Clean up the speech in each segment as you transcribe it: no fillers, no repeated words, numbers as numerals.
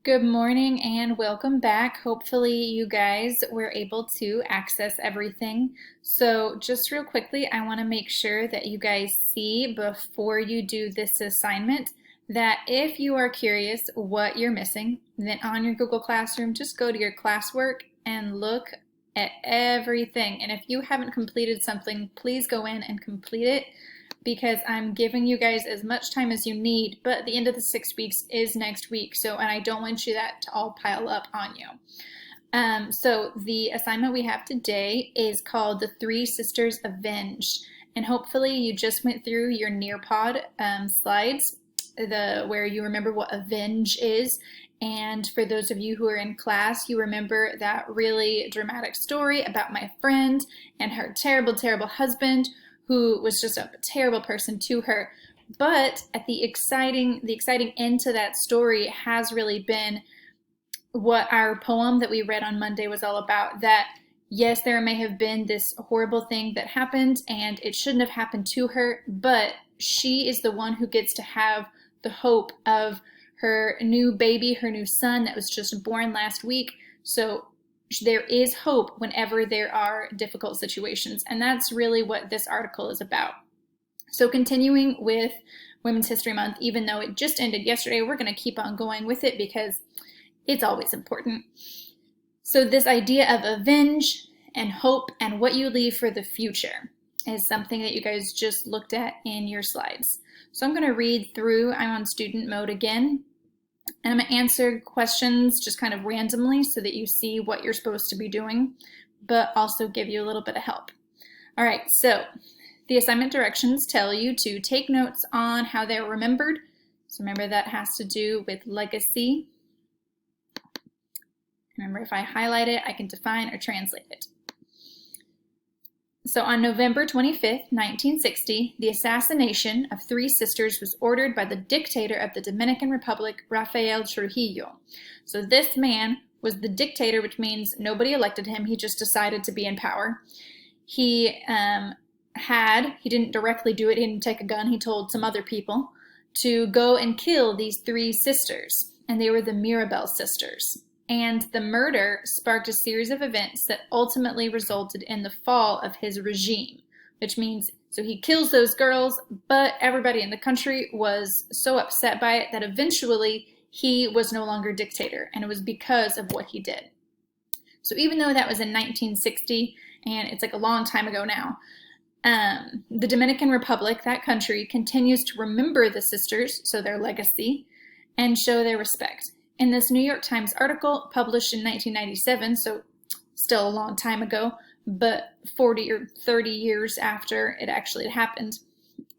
Good morning and welcome back. Hopefully you guys were able to access everything. So just real quickly, I want to make sure that you guys see before you do this assignment that if you are curious what you're missing, then on your Google Classroom, just go to your classwork and look at everything. And if you haven't completed something, please go in and complete it, because I'm giving you guys as much time as you need, but the end of the 6 weeks is next week, and I don't want you that to all pile up on you. So the assignment we have today is called The Three Sisters Avenged, and hopefully you just went through your Nearpod slides, where you remember what avenge is. And for those of you who are in class, you remember that really dramatic story about my friend and her terrible, terrible husband, who was just a terrible person to her. But at the exciting end to that story has really been what our poem that we read on Monday was all about. That yes, there may have been this horrible thing that happened and it shouldn't have happened to her, but she is the one who gets to have the hope of her new baby, her new son that was just born last week. So there is hope whenever there are difficult situations, and that's really what this article is about. So continuing with Women's History Month, even though it just ended yesterday, we're going to keep on going with it because it's always important. So this idea of avenge and hope and what you leave for the future is something that you guys just looked at in your slides. So I'm going to read through. I'm on student mode again. And I'm going to answer questions just kind of randomly so that you see what you're supposed to be doing, but also give you a little bit of help. All right, so the assignment directions tell you to take notes on how they're remembered. So remember, that has to do with legacy. Remember, if I highlight it, I can define or translate it. So on November 25th, 1960, the assassination of three sisters was ordered by the dictator of the Dominican Republic, Rafael Trujillo. So this man was the dictator, which means nobody elected him. He just decided to be in power. He didn't directly do it. He didn't take a gun. He told some other people to go and kill these three sisters, and they were the Mirabel sisters. And the murder sparked a series of events that ultimately resulted in the fall of his regime, which means, so he kills those girls, but everybody in the country was so upset by it that eventually he was no longer dictator, and it was because of what he did. So even though that was in 1960, and it's like a long time ago now, the Dominican Republic, that country, continues to remember the sisters, so their legacy, and show their respect. In this New York Times article published in 1997, so still a long time ago, but 40 or 30 years after it actually happened,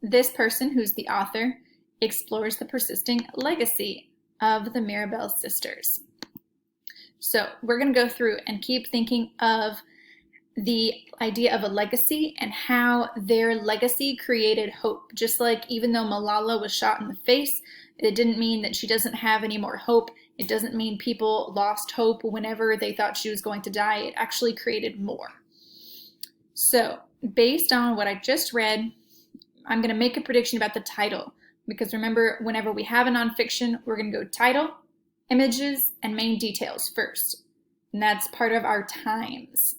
this person, who's the author, explores the persisting legacy of the Mirabel sisters. So we're going to go through and keep thinking of the idea of a legacy and how their legacy created hope. Just like even though Malala was shot in the face, it didn't mean that she doesn't have any more hope. It doesn't mean people lost hope whenever they thought she was going to die. It actually created more. So based on what I just read, I'm going to make a prediction about the title. Because remember, whenever we have a nonfiction, we're going to go title, images, and main details first. And that's part of our times.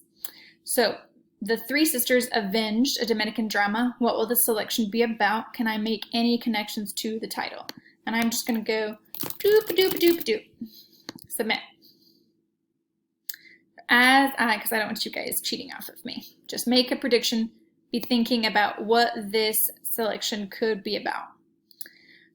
So The Three Sisters Avenged, a Dominican drama. What will the selection be about? Can I make any connections to the title? And I'm just going to go doop-a-doop-a-doop-a-doop. Submit. Because I don't want you guys cheating off of me. Just make a prediction. Be thinking about what this selection could be about.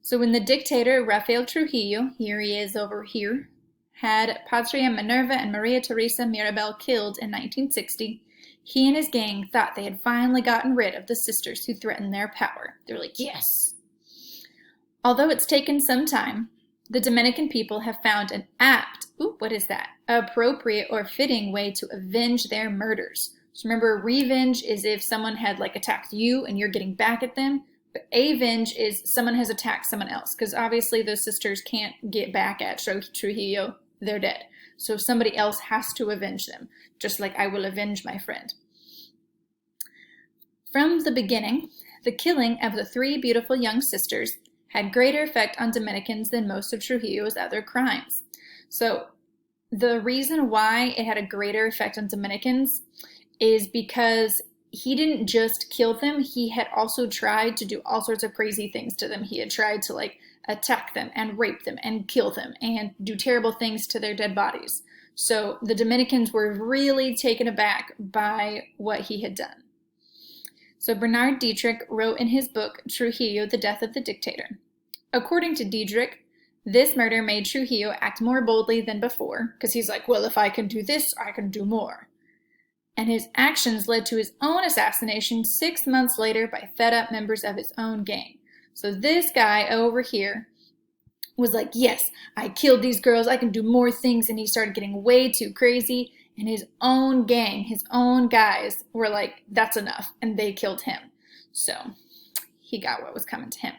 So when the dictator, Rafael Trujillo, here he is over here, had Patria Minerva and Maria Teresa Mirabel killed in 1960, he and his gang thought they had finally gotten rid of the sisters who threatened their power. They were like, yes. Although it's taken some time, the Dominican people have found an appropriate or fitting way to avenge their murders. So remember, revenge is if someone had attacked you and you're getting back at them, but avenge is someone has attacked someone else, because obviously those sisters can't get back at Trujillo, they're dead. So somebody else has to avenge them, just like I will avenge my friend. From the beginning, the killing of the three beautiful young sisters had greater effect on Dominicans than most of Trujillo's other crimes. So the reason why it had a greater effect on Dominicans is because he didn't just kill them, he had also tried to do all sorts of crazy things to them. He had tried to attack them and rape them and kill them and do terrible things to their dead bodies. So the Dominicans were really taken aback by what he had done. So Bernard Dietrich wrote in his book, Trujillo, The Death of the Dictator. According to Dietrich, this murder made Trujillo act more boldly than before, because he's like, well, if I can do this, I can do more. And his actions led to his own assassination 6 months later by fed-up members of his own gang. So this guy over here was like, yes, I killed these girls, I can do more things, and he started getting way too crazy, and his own gang, his own guys were like, that's enough, and they killed him. So he got what was coming to him.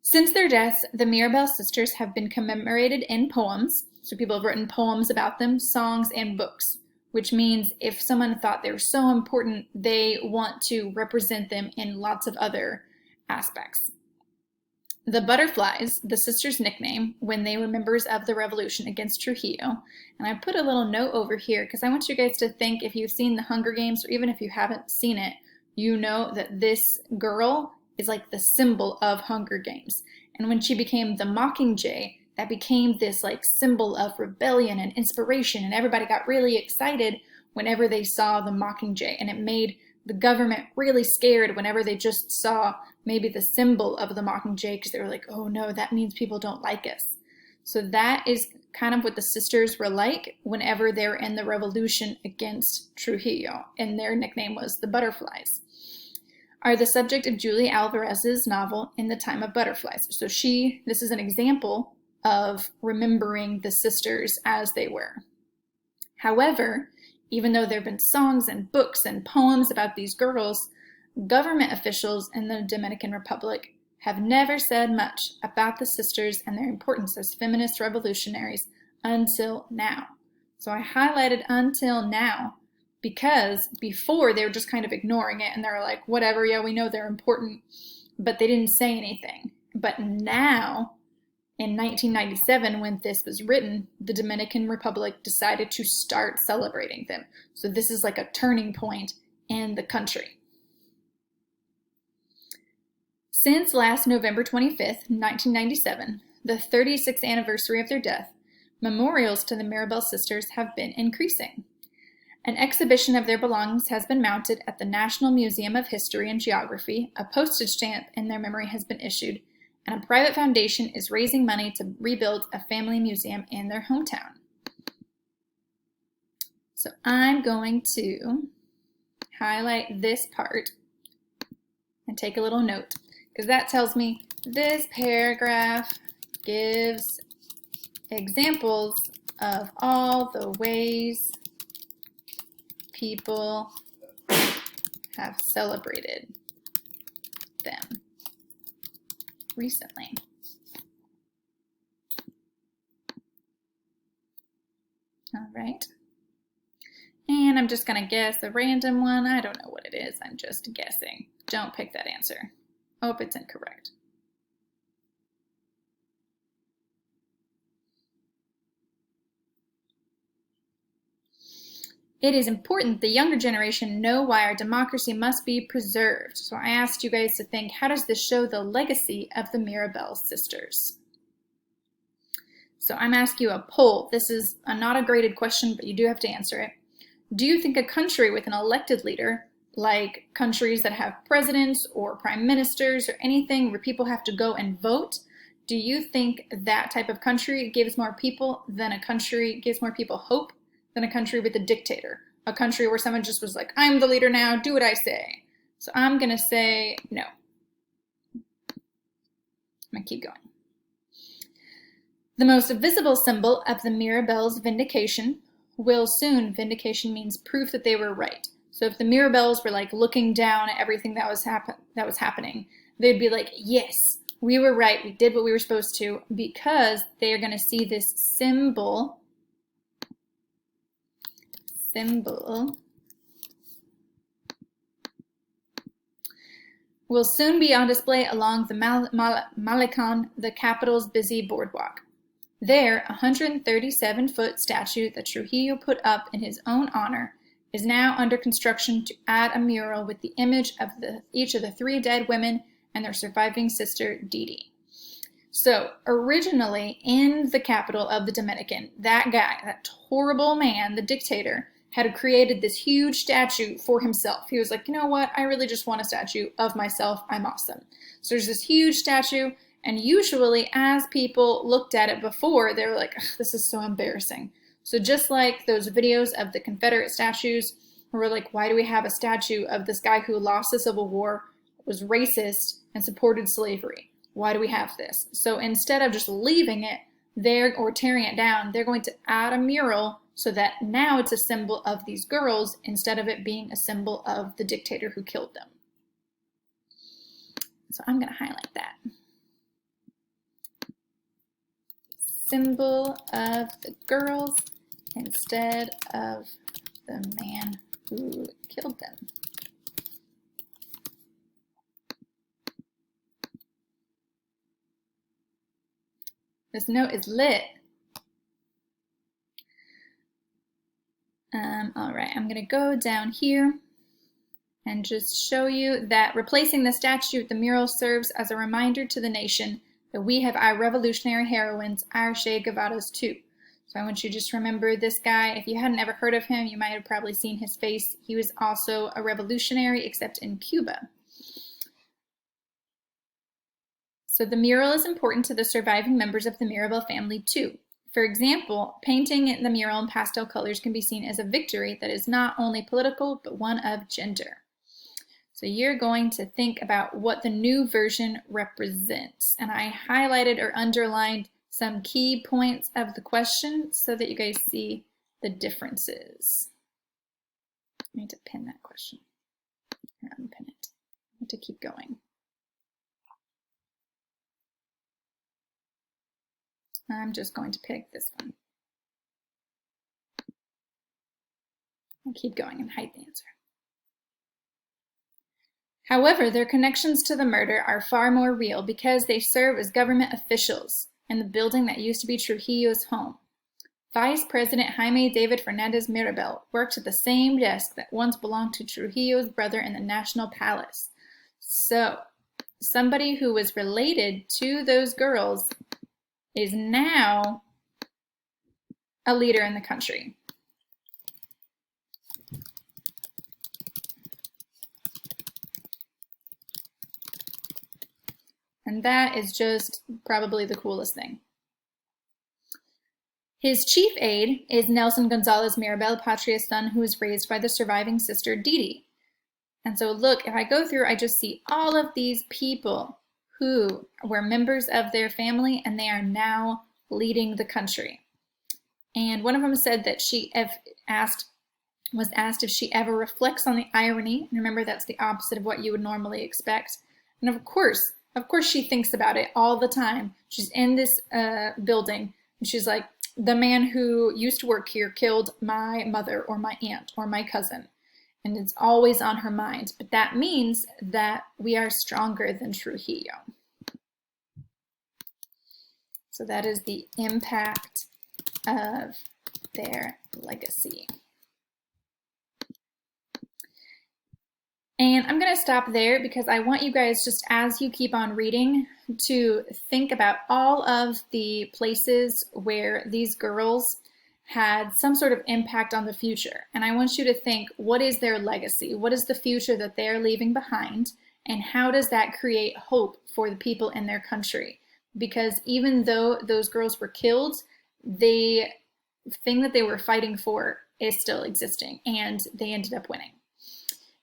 Since their deaths, the Mirabel sisters have been commemorated in poems, so people have written poems about them, songs, and books, which means if someone thought they were so important, they want to represent them in lots of other aspects. The Butterflies, the sisters' nickname when they were members of the revolution against Trujillo, and I put a little note over here because I want you guys to think, if you've seen The Hunger Games, or even if you haven't seen it, you know that this girl is like the symbol of Hunger Games. And when she became the Mockingjay, that became this symbol of rebellion and inspiration, and everybody got really excited whenever they saw the Mockingjay, and it made the government really scared whenever they just saw maybe the symbol of the Mockingjay, because they were like, oh no, that means people don't like us. So that is kind of what the sisters were like whenever they were in the revolution against Trujillo, and their nickname was the Butterflies. Are the subject of Julie Alvarez's novel In the Time of Butterflies. So this is an example of remembering the sisters as they were. However, even though there have been songs and books and poems about these girls, government officials in the Dominican Republic have never said much about the sisters and their importance as feminist revolutionaries until now. So I highlighted until now because before they were just kind of ignoring it, and they were like, whatever, yeah, we know they're important, but they didn't say anything. But now, in 1997, when this was written, the Dominican Republic decided to start celebrating them. So this is like a turning point in the country. Since last November 25th, 1997, the 36th anniversary of their death, memorials to the Mirabel sisters have been increasing. An exhibition of their belongings has been mounted at the National Museum of History and Geography, a postage stamp in their memory has been issued, and a private foundation is raising money to rebuild a family museum in their hometown. So I'm going to highlight this part and take a little note, because that tells me this paragraph gives examples of all the ways people have celebrated them recently. All right. And I'm just going to guess a random one. I don't know what it is. I'm just guessing. Don't pick that answer. Hope it's incorrect. It is important the younger generation know why our democracy must be preserved. So I asked you guys to think, how does this show the legacy of the Mirabel sisters? So I'm asking you a poll. This is not a graded question, but you do have to answer it. Do you think a country with an elected leader, like countries that have presidents or prime ministers or anything where people have to go and vote, do you think that type of country gives more people hope than a country with a dictator? A country where someone just was like, I'm the leader now, do what I say. So I'm going to say no. I'm going to keep going. The most visible symbol of the Mirabel's vindication will soon, vindication means proof that they were right. So if the Mirabels were looking down at everything that was happening, they'd be like, yes, we were right, we did what we were supposed to, because they are going to see this symbol will soon be on display along the Malecon, the capital's busy boardwalk. There, a 137-foot statue that Trujillo put up in his own honor is now under construction to add a mural with the image of each of the 3 dead women and their surviving sister, Didi. So, originally, in the capital of the Dominican, that guy, that horrible man, the dictator, had created this huge statue for himself. He was like, you know what? I really just want a statue of myself. I'm awesome. So there's this huge statue, and usually as people looked at it before, they were like, this is so embarrassing. So just like those videos of the Confederate statues, where we're like, why do we have a statue of this guy who lost the Civil War, was racist, and supported slavery? Why do we have this? So instead of just leaving it there or tearing it down, they're going to add a mural so that now it's a symbol of these girls instead of it being a symbol of the dictator who killed them. So I'm going to highlight that. Symbol of the girls instead of the man who killed them. This note is lit. All right, I'm gonna go down here and just show you that replacing the statue with the mural serves as a reminder to the nation that we have our revolutionary heroines, our Che Guevaras too. So I want you to just remember this guy. If you hadn't ever heard of him, you might have probably seen his face. He was also a revolutionary, except in Cuba. So the mural is important to the surviving members of the Mirabel family too. For example, painting the mural in pastel colors can be seen as a victory that is not only political, but one of gender. So you're going to think about what the new version represents. And I highlighted or underlined some key points of the question so that you guys see the differences. I need to pin that question. Here, unpin it. I need to keep going. I'm just going to pick this one. I'll keep going and hide the answer. However, their connections to the murder are far more real because they serve as government officials in the building that used to be Trujillo's home. Vice President Jaime David Fernandez Mirabel worked at the same desk that once belonged to Trujillo's brother in the National Palace. So, somebody who was related to those girls is now a leader in the country. And that is just probably the coolest thing. His chief aide is Nelson Gonzalez Mirabel, Patria's son, who was raised by the surviving sister Didi. And so look, if I go through, I just see all of these people who were members of their family, and they are now leading the country. And one of them said that she was asked if she ever reflects on the irony. And remember, that's the opposite of what you would normally expect. And of course she thinks about it all the time. She's in this building, and she's like, the man who used to work here killed my mother or my aunt or my cousin. And it's always on her mind. But that means that we are stronger than Trujillo. So that is the impact of their legacy. And I'm going to stop there because I want you guys, just as you keep on reading, to think about all of the places where these girls had some sort of impact on the future. And I want you to think, what is their legacy? What is the future that they're leaving behind? And how does that create hope for the people in their country? Because even though those girls were killed, the thing that they were fighting for is still existing, and they ended up winning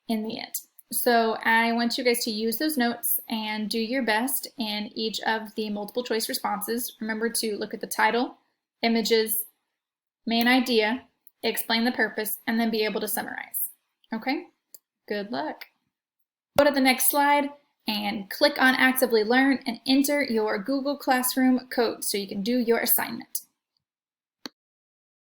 in the end. So I want you guys to use those notes and do your best in each of the multiple choice responses. Remember to look at the title, images, main idea, explain the purpose, and then be able to summarize. Okay? Good luck. Go to the next slide and click on Actively Learn and enter your Google Classroom code so you can do your assignment.